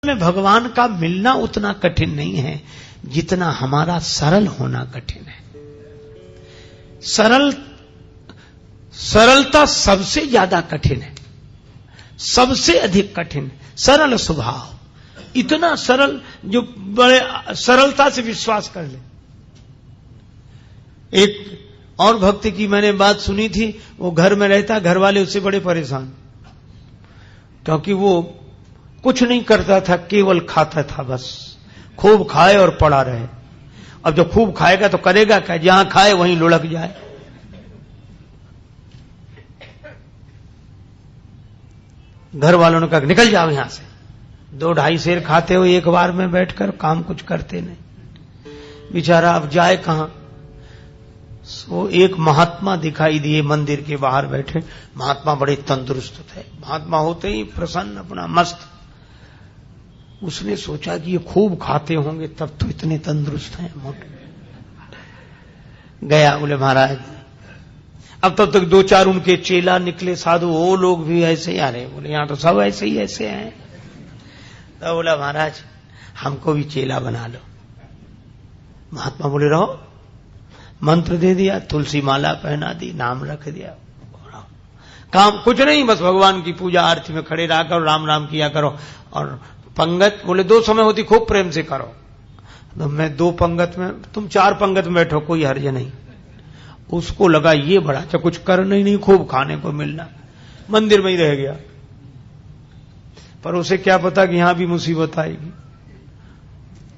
में भगवान का मिलना उतना कठिन नहीं है जितना हमारा सरल होना कठिन है। सरलता सबसे ज्यादा कठिन है, सबसे अधिक कठिन। सरल स्वभाव, इतना सरल जो बड़े सरलता से विश्वास कर ले। एक और भक्त की मैंने बात सुनी थी, वो घर में रहता, घर वाले उससे बड़े परेशान, क्योंकि वो कुछ नहीं करता था, केवल खाता था, बस खूब खाए और पड़ा रहे। अब जब खूब खाएगा तो करेगा क्या, जहां खाए वहीं लुढ़क जाए। घर वालों ने कहा निकल जाओ यहां से, 2-2.5 सेर खाते हो एक बार में बैठकर, काम कुछ करते नहीं। बेचारा अब जाए कहां। सो एक महात्मा दिखाई दिए मंदिर के बाहर बैठे। महात्मा बड़े तंदुरुस्त थे, महात्मा होते ही प्रसन्न, अपना मस्त। उसने सोचा कि ये खूब खाते होंगे तब तो इतने तंदुरुस्त हैं, मोटे। गया, बोले महाराज, अब तब तक 2-4 उनके चेला निकले साधु, वो लोग भी ऐसे ही आ रहे। बोले यहां तो सब ऐसे ही ऐसे हैं। तो बोला महाराज हमको भी चेला बना लो। महात्मा बोले रहो। मंत्र दे दिया, तुलसी माला पहना दी, नाम रख दिया, काम कुछ नहीं, बस भगवान की पूजा आरती में खड़े रहा करो, राम राम किया करो। और पंगत बोले 2 समय होती, खूब प्रेम से करो। तो मैं 2 पंगत में, तुम 4 पंगत में बैठो, कोई हर्ज नहीं। उसको लगा ये बड़ा अच्छा, कुछ करना ही नहीं, खूब खाने को मिलना, मंदिर में ही रह गया। पर उसे क्या पता कि यहां भी मुसीबत आएगी।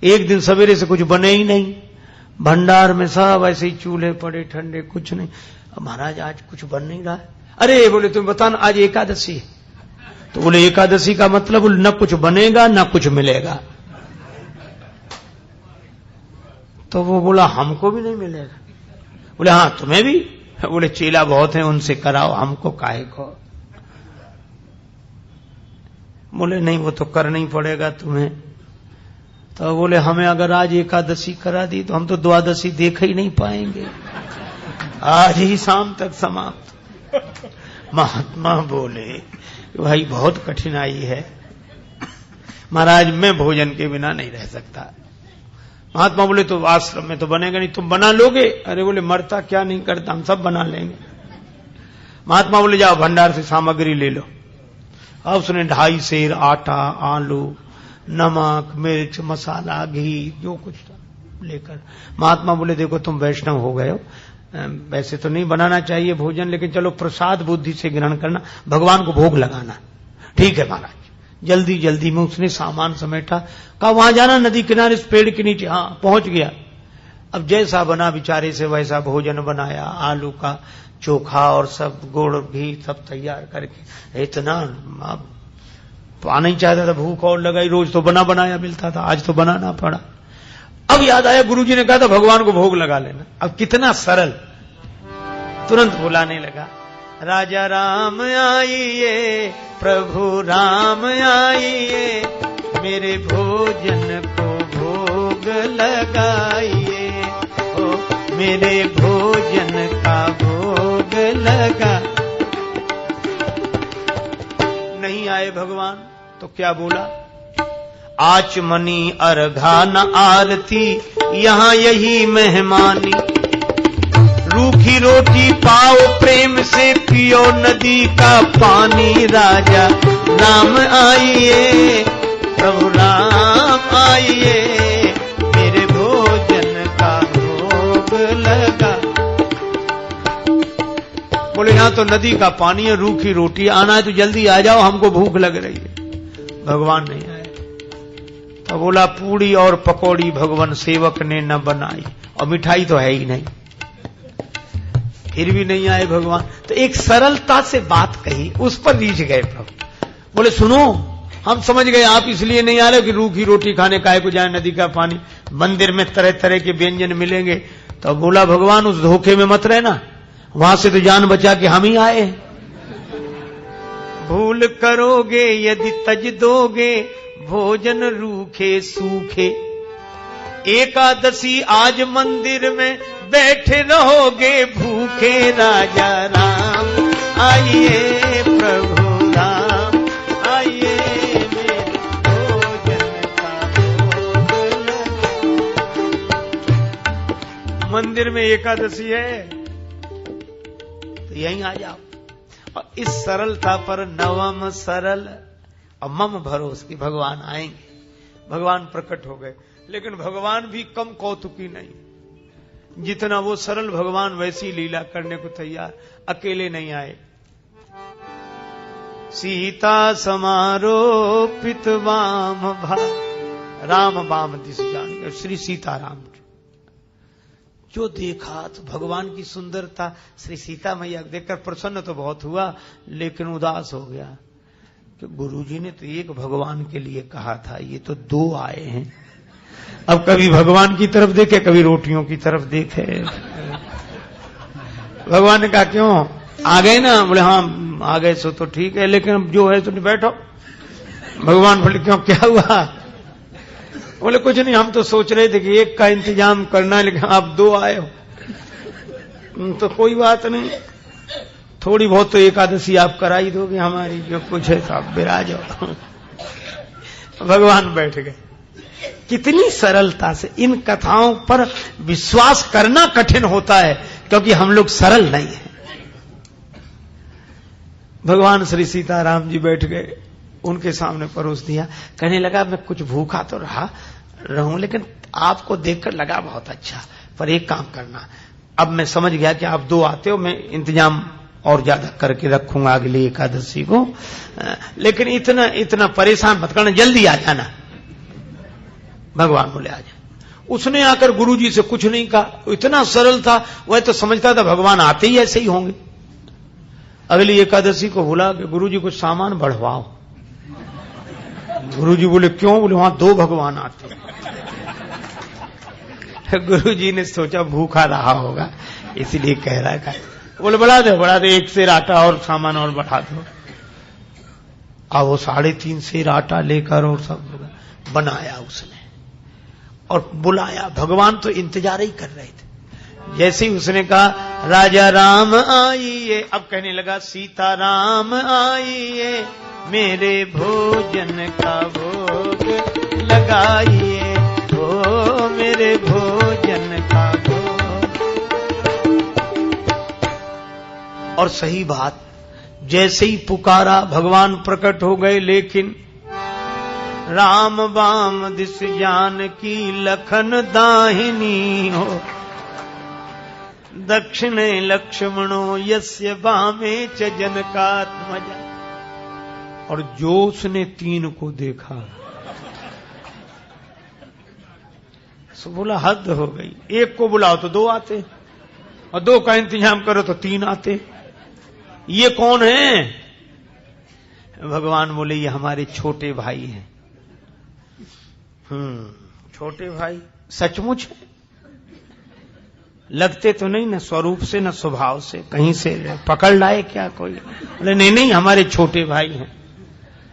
एक दिन सवेरे से कुछ बने ही नहीं, भंडार में सब ऐसे ही चूल्हे पड़े ठंडे, कुछ नहीं। अब महाराज आज कुछ बन नहीं रहा है। अरे बोले तुम बताना, आज एकादशी है। तो बोले एकादशी का मतलब न कुछ बनेगा न कुछ मिलेगा। तो वो बोला हमको भी नहीं मिलेगा। बोले हाँ तुम्हें भी। बोले चेला बहुत हैं, उनसे कराओ, हमको काहे को। बोले नहीं वो तो करना ही पड़ेगा तुम्हें। तो बोले हमें अगर आज एकादशी करा दी तो हम तो द्वादशी देख ही नहीं पाएंगे, आज ही शाम तक समाप्त। महात्मा बोले भाई बहुत कठिनाई है महाराज, मैं भोजन के बिना नहीं रह सकता। महात्मा बोले तो आश्रम में तो बनेगा नहीं, तुम बना लोगे। अरे बोले मरता क्या नहीं करता, हम सब बना लेंगे। महात्मा बोले जाओ भंडार से सामग्री ले लो। अब उसने 2.5 सेर आटा, आलू, नमक, मिर्च, मसाला, घी, जो कुछ था लेकर। महात्मा बोले देखो तुम वैष्णव हो गए हो, वैसे तो नहीं बनाना चाहिए भोजन, लेकिन चलो प्रसाद बुद्धि से ग्रहण करना, भगवान को भोग लगाना। ठीक है महाराज। जल्दी जल्दी में उसने सामान समेटा, कहा वहां जाना नदी किनारे इस पेड़ के नीचे। हाँ पहुंच गया। अब जैसा बना बेचारे से वैसा भोजन बनाया, आलू का चोखा और सब गुड़ घी सब तैयार करके। इतना पाना ही चाहता था, भूख और लगाई, रोज तो बना बनाया मिलता था, आज तो बनाना पड़ा। अब याद आया गुरुजी ने कहा था भगवान को भोग लगा लेना। अब कितना सरल, तुरंत बुलाने लगा, राजा राम आइए, प्रभु राम आइए, मेरे भोजन को भोग लगाइए, ओ मेरे भोजन का भोग लगा। नहीं आए भगवान तो क्या बोला, आचमनी अर्घा न आरती, यहां यही मेहमानी, रूखी रोटी पाओ प्रेम से, पियो नदी का पानी, राजा राम आइए, प्रभु राम आइए, मेरे भोजन का भोग लगा। बोले यहां तो नदी का पानी है, रूखी रोटी, आना है तो जल्दी आ जाओ, हमको भूख लग रही है। भगवान नहीं आए। तो बोला पूड़ी और पकौड़ी भगवान सेवक ने न बनाई, और मिठाई तो है ही नहीं। फिर भी नहीं आए भगवान। तो एक सरलता से बात कही, उस पर रीझ गए प्रभु। बोले सुनो, हम समझ गए आप इसलिए नहीं आ रहे कि रूखी रोटी खाने काहे को जाए, नदी का पानी, मंदिर में तरह तरह के व्यंजन मिलेंगे। तो बोला भगवान उस धोखे में मत रहना, वहां से तो जान बचा के हम ही आए। भूल करोगे यदि तज दोगे, भोजन रूखे सूखे, एकादशी आज मंदिर में बैठे रहोगे भूखे, राजा राम आइए, प्रभु राम आइए, मेरे भोजन मंदिर में एकादशी है तो यहीं आ जाओ। और इस सरलता पर नवम सरल और मम भरोस की भगवान आएंगे। भगवान प्रकट हो गए, लेकिन भगवान भी कम कौतुकी नहीं। जितना वो सरल भगवान वैसी लीला करने को तैयार, अकेले नहीं आए। सीता समारोपित वाम भा, राम वाम दिस जान, श्री सीताराम जो देखा तो भगवान की सुंदरता, श्री सीता मैया देखकर प्रसन्न तो बहुत हुआ, लेकिन उदास हो गया कि गुरुजी ने तो एक भगवान के लिए कहा था, ये तो दो आए हैं। अब कभी भगवान की तरफ देखे, कभी रोटियों की तरफ देखे। भगवान ने कहा क्यों आ गए ना? बोले हाँ आ गए सो तो ठीक है, लेकिन अब जो है तो बैठो। भगवान बोले क्यों, क्या हुआ? बोले कुछ नहीं, हम तो सोच रहे थे कि एक का इंतजाम करना है, लेकिन आप दो आए हो तो कोई बात नहीं, थोड़ी बहुत तो एकादशी आप करा ही दोगे हमारी, जो कुछ है तो आप विराज हो। भगवान बैठ गए। कितनी सरलता से इन कथाओं पर विश्वास करना कठिन होता है, क्योंकि हम लोग सरल नहीं हैं। भगवान श्री सीताराम जी बैठ गए, उनके सामने परोस दिया। कहने लगा मैं कुछ भूखा तो रहूं, लेकिन आपको देखकर लगा बहुत अच्छा, पर एक काम करना, अब मैं समझ गया कि आप दो आते हो, मैं इंतजाम और ज्यादा करके रखूंगा अगली एकादशी को, लेकिन इतना परेशान मत करना, जल्दी आ जाना। भगवान बोले आ जाए। उसने आकर गुरुजी से कुछ नहीं कहा, इतना सरल था, वह तो समझता था भगवान आते ही ऐसे ही होंगे। अगली एकादशी को बुला के गुरुजी कुछ सामान बढ़वाओ। गुरुजी बोले क्यों? बोले वहां दो भगवान आते हैं। गुरुजी ने सोचा भूखा रहा होगा इसलिए कह रहा है। बोले बढ़ा दे, एक सेर आटा और सामान और बढ़ा दो। अब वो 3.5 सेर आटा लेकर और सब बनाया उसने और बुलाया। भगवान तो इंतजार ही कर रहे थे। जैसे ही उसने कहा राजा राम आइए, अब कहने लगा सीता राम आइए, मेरे भोजन का भोग लगाइए, ओ मेरे भोजन का भोग। और सही बात, जैसे ही पुकारा भगवान प्रकट हो गए, लेकिन राम बाम दिस जानकी लखन दाहिनी हो, दक्षिणे लक्ष्मणो यस्य बामे च जनकात्मजा। और जो उसने 3 को देखा सो बोला हद हो गई, एक को बुलाओ तो 2 आते, और 2 का इंतजाम करो तो 3 आते। ये कौन है? भगवान बोले ये हमारे छोटे भाई हैं। छोटे भाई सचमुच है? लगते तो नहीं न स्वरूप से न स्वभाव से, कहीं से पकड़ लाए क्या कोई? बोले नहीं हमारे छोटे भाई हैं।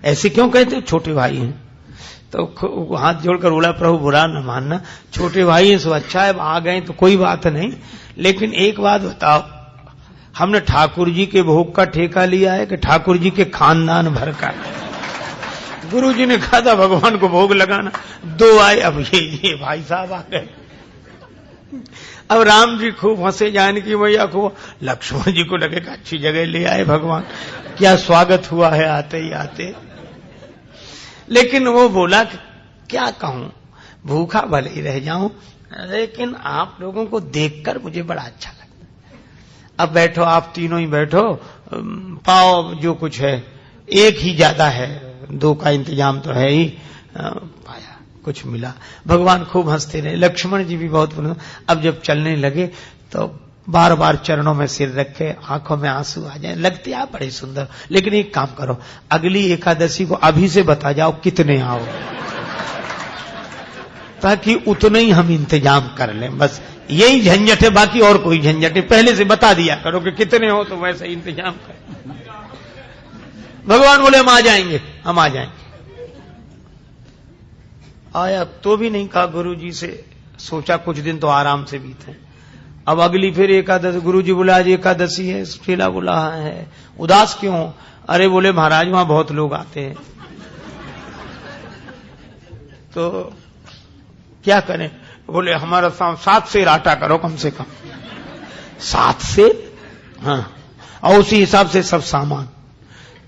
ऐसे क्यों कहते? छोटे भाई हैं। तो हाथ जोड़कर बोला प्रभु बुरा न मानना, छोटे भाई हैं सो अच्छा है, आ गए तो कोई बात नहीं, लेकिन एक बात बताओ, हमने ठाकुर जी के भोग का ठेका लिया है कि ठाकुर जी के खानदान भर का? गुरु जी ने कहा था भगवान को भोग लगाना, 2 आए, अब ये भाई साहब आ गए। अब राम जी खूब हंसे, जानकी मैया खूब, लक्ष्मण जी को लगे अच्छी जगह ले आए भगवान, क्या स्वागत हुआ है आते ही आते। लेकिन वो बोला क्या कहूं, भूखा भले ही रह जाऊं, लेकिन आप लोगों को देखकर मुझे बड़ा अच्छा लगता। अब बैठो, आप तीनों ही बैठो, पाओ जो कुछ है, एक ही ज्यादा है, 2 का इंतजाम तो है ही। पाया कुछ मिला। भगवान खूब हंसते रहे, लक्ष्मण जी भी बहुत प्रसन्न। अब जब चलने लगे तो बार बार चरणों में सिर रखे, आंखों में आंसू आ जाए, लगते आप बड़े सुंदर। लेकिन एक काम करो, अगली एकादशी को अभी से बता जाओ कितने आओ, ताकि उतने ही हम इंतजाम कर लें। बस यही झंझट है, बाकी और कोई झंझट है। पहले से बता दिया करो कि कितने हो, तो वैसे इंतजाम कर। भगवान बोले हम आ जाएंगे, हम आ जाएंगे। आया तो भी नहीं कहा गुरु जी से, सोचा कुछ दिन तो आराम से बीते। अब अगली फिर एकादशी, गुरु जी बोला आज एकादशी है, चेला बोला है, उदास क्यों? अरे बोले महाराज वहां बहुत लोग आते हैं, तो क्या करें? बोले हमारा 7 सेर आटा करो कम से कम। 7 सेर? हाँ। और उसी हिसाब से सब सामान।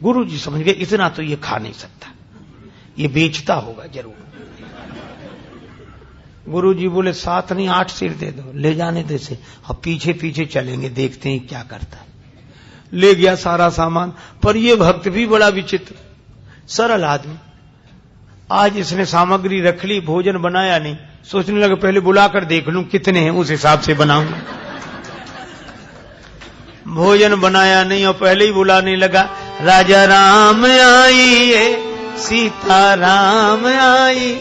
गुरुजी समझ गए इतना तो ये खा नहीं सकता, ये बेचता होगा जरूर। गुरुजी बोले 7 नहीं 8 सेर दे दो, ले जाने दे से। अब पीछे पीछे चलेंगे, देखते हैं क्या करता है। ले गया सारा सामान। पर ये भक्त भी बड़ा विचित्र, सरल आदमी। आज इसने सामग्री रख ली, भोजन बनाया नहीं। सोचने लगा पहले बुलाकर देख लूं कितने हैं, उस हिसाब से बनाऊंगा। भोजन बनाया नहीं और पहले ही बुलाने लगा, राजा राम आइए, सीता राम आई,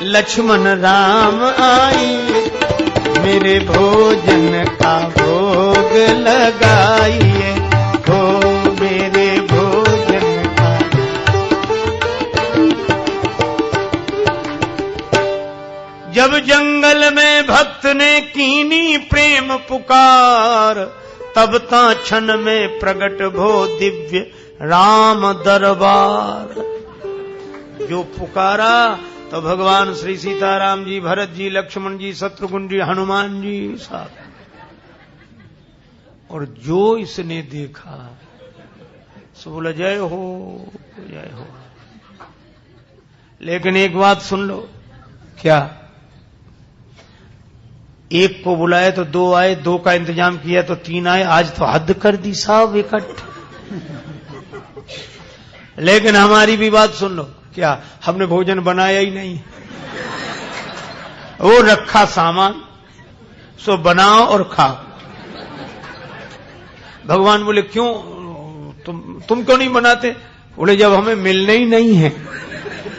लक्ष्मण राम आइए, मेरे भोजन का भोग लगाइए, हो मेरे भोजन का। जब जंगल में भक्त ने कीनी प्रेम पुकार, तब ता क्षण में प्रगट भो दिव्य राम दरबार। जो पुकारा तो भगवान श्री सीताराम जी, भरत जी, लक्ष्मण जी, शत्रुघ्न जी, हनुमान जी साहब। और जो इसने देखा सो बोला जय हो जय हो। लेकिन एक बात सुन लो, क्या? एक को बुलाए तो 2 आए, 2 का इंतजाम किया तो 3 आए। आज तो हद कर दी साहब इकट्ठे। लेकिन हमारी भी बात सुन लो, क्या हमने भोजन बनाया ही नहीं, वो रखा सामान, सो बनाओ और खाओ। भगवान बोले क्यों तुम क्यों नहीं बनाते? बोले जब हमें मिलने ही नहीं है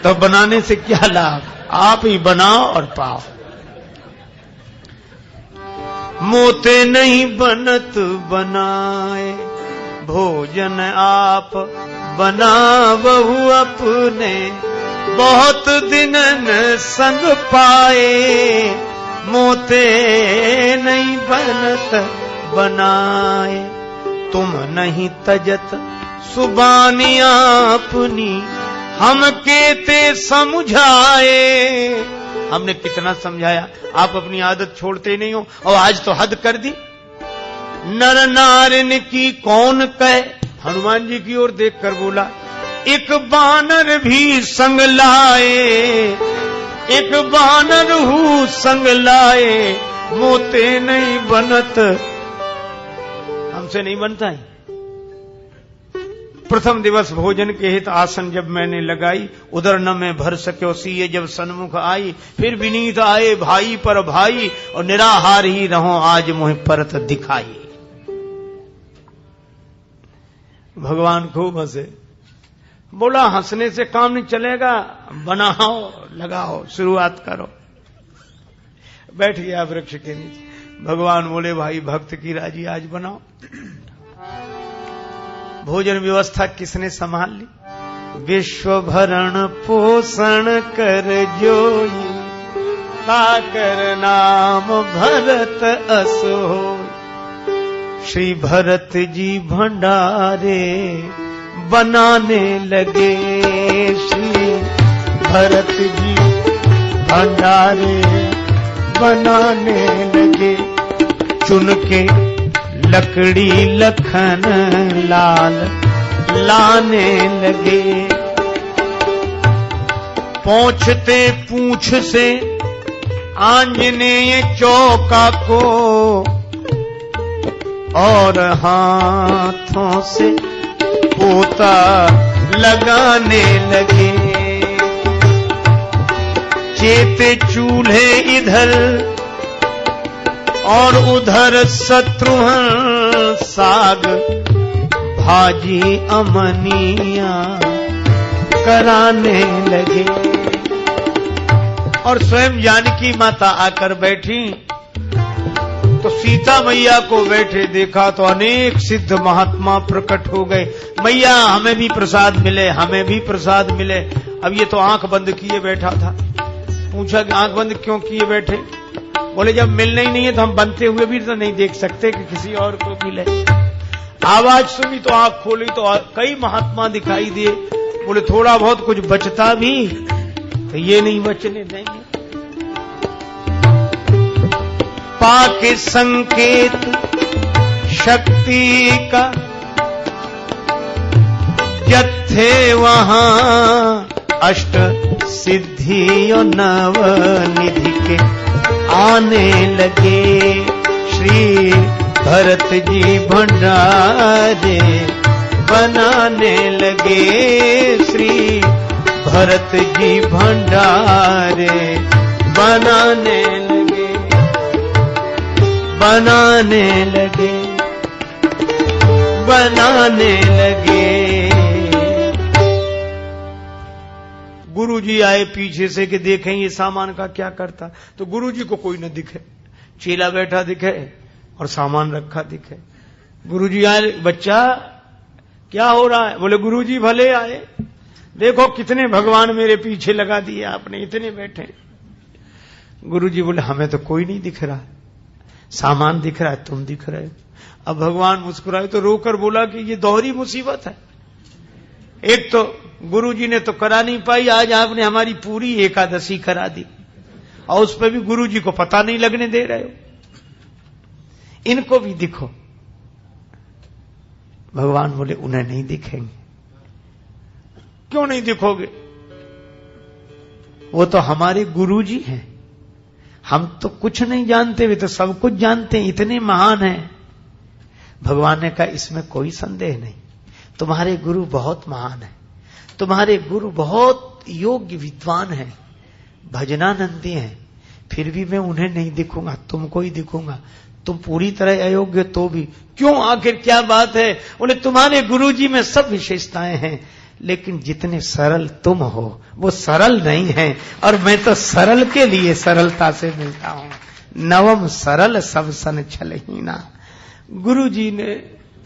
तो बनाने से क्या लाभ, आप ही बनाओ और पाओ। मोते नहीं बनत बनाए, भोजन आप बनावहु अपने, बहुत दिनन संग पाए, मोते नहीं बनत बनाए, तुम नहीं तजत सुबानी अपनी, हम केते समझाए। हमने कितना समझाया, आप अपनी आदत छोड़ते नहीं हो और आज तो हद कर दी। नर नारिन की कौन कहे, हनुमान जी की ओर देखकर बोला, एक बानर भी संग लाए, एक बानर हूँ संग लाए, मोते नहीं बनत, हमसे नहीं बनता है। प्रथम दिवस भोजन के हित आसन जब मैंने लगाई, उधर न मैं भर सके सीए जब सन्मुख आई, फिर विनीत आए भाई पर भाई, और निराहार ही रहो आज मुझे परत दिखाई। भगवान खूब हंसे, बोला हंसने से काम नहीं चलेगा, बनाओ लगाओ शुरुआत करो। बैठ गया वृक्ष के नीचे। भगवान बोले भाई भक्त की राजी आज बनाओ। भोजन व्यवस्था किसने संभाल ली? विश्व भरण पोषण कर जोई, ताकर नाम भरत अस होई। श्री भरत जी भंडारे बनाने लगे, श्री भरत जी भंडारे बनाने लगे। चुन के लकड़ी लखन लाल लाने लगे, पहुंचते पूंछ से आंजनेय चौका को, और हाथों से पोता लगाने लगे। चेते चूल्हे इधर और उधर शत्रुघ्न साग भाजी अमनिया कराने लगे। और स्वयं जानकी माता आकर बैठी तो सीता मैया को बैठे देखा तो अनेक सिद्ध महात्मा प्रकट हो गए। मैया हमें भी प्रसाद मिले, हमें भी प्रसाद मिले। अब ये तो आंख बंद किए बैठा था। पूछा कि आंख बंद क्यों किए बैठे? बोले जब मिलना ही नहीं है तो हम बनते हुए भी तो नहीं देख सकते कि किसी और को मिले। आवाज सुनी तो आंख खोली तो कई महात्मा दिखाई दिए। बोले थोड़ा बहुत कुछ बचता भी तो ये नहीं बचने देंगे। पाके संकेत शक्ति का, जत्थे वहां अष्ट सिद्धि और नव निधि के आने लगे। श्री भरत जी भंडारे बनाने लगे। श्री भरत जी भंडारे बनाने लगे, बनाने लगे, बनाने लगे। गुरुजी आए पीछे से कि देखें ये सामान का क्या करता, तो गुरुजी को कोई न दिखे, चेला बैठा दिखे और सामान रखा दिखे। गुरुजी आए, बच्चा क्या हो रहा है? बोले गुरुजी भले आए, देखो कितने भगवान मेरे पीछे लगा दिए आपने, इतने बैठे। गुरुजी बोले हमें तो कोई नहीं दिख रहा, सामान दिख रहा है, तुम दिख रहे हो। अब भगवान मुस्कुराए तो रोकर बोला कि ये दोहरी मुसीबत है। एक तो गुरुजी ने तो करा नहीं पाई, आज आपने हमारी पूरी एकादशी करा दी और उस पर भी गुरुजी को पता नहीं लगने दे रहे हो। इनको भी दिखो। भगवान बोले उन्हें नहीं दिखेंगे। क्यों नहीं दिखोगे? वो तो हमारे गुरुजी हैं, हम तो कुछ नहीं जानते, वे तो सब कुछ जानते हैं, इतने महान हैं। भगवान ने कहा इसमें कोई संदेह नहीं, तुम्हारे गुरु बहुत महान है, तुम्हारे गुरु बहुत योग्य विद्वान हैं, भजनानंदी हैं, फिर भी मैं उन्हें नहीं दिखूंगा, तुमको ही दिखूंगा। तुम पूरी तरह अयोग्य तो भी। क्यों, आखिर क्या बात है? बोले तुम्हारे गुरुजी में सब विशेषताएं हैं, लेकिन जितने सरल तुम हो वो सरल नहीं है, और मैं तो सरल के लिए सरलता से मिलता हूं। नवम सरल सब सन छलहीना। गुरुजी ने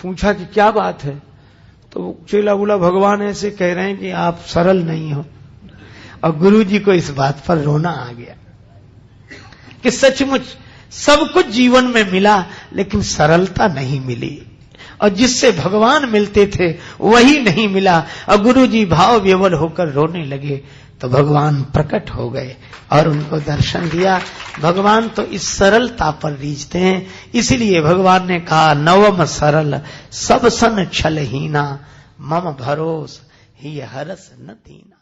पूछा कि क्या बात है? तो चेला बोला भगवान ऐसे कह रहे हैं कि आप सरल नहीं हो। और गुरुजी को इस बात पर रोना आ गया कि सचमुच सब कुछ जीवन में मिला, लेकिन सरलता नहीं मिली, और जिससे भगवान मिलते थे वही नहीं मिला। और गुरुजी भाव विवल होकर रोने लगे तो भगवान प्रकट हो गए और उनको दर्शन दिया। भगवान तो इस सरलता पर रीझते हैं, इसलिए भगवान ने कहा नवम सरल सब सन छलहीना, मम भरोस ही हरस न दीना।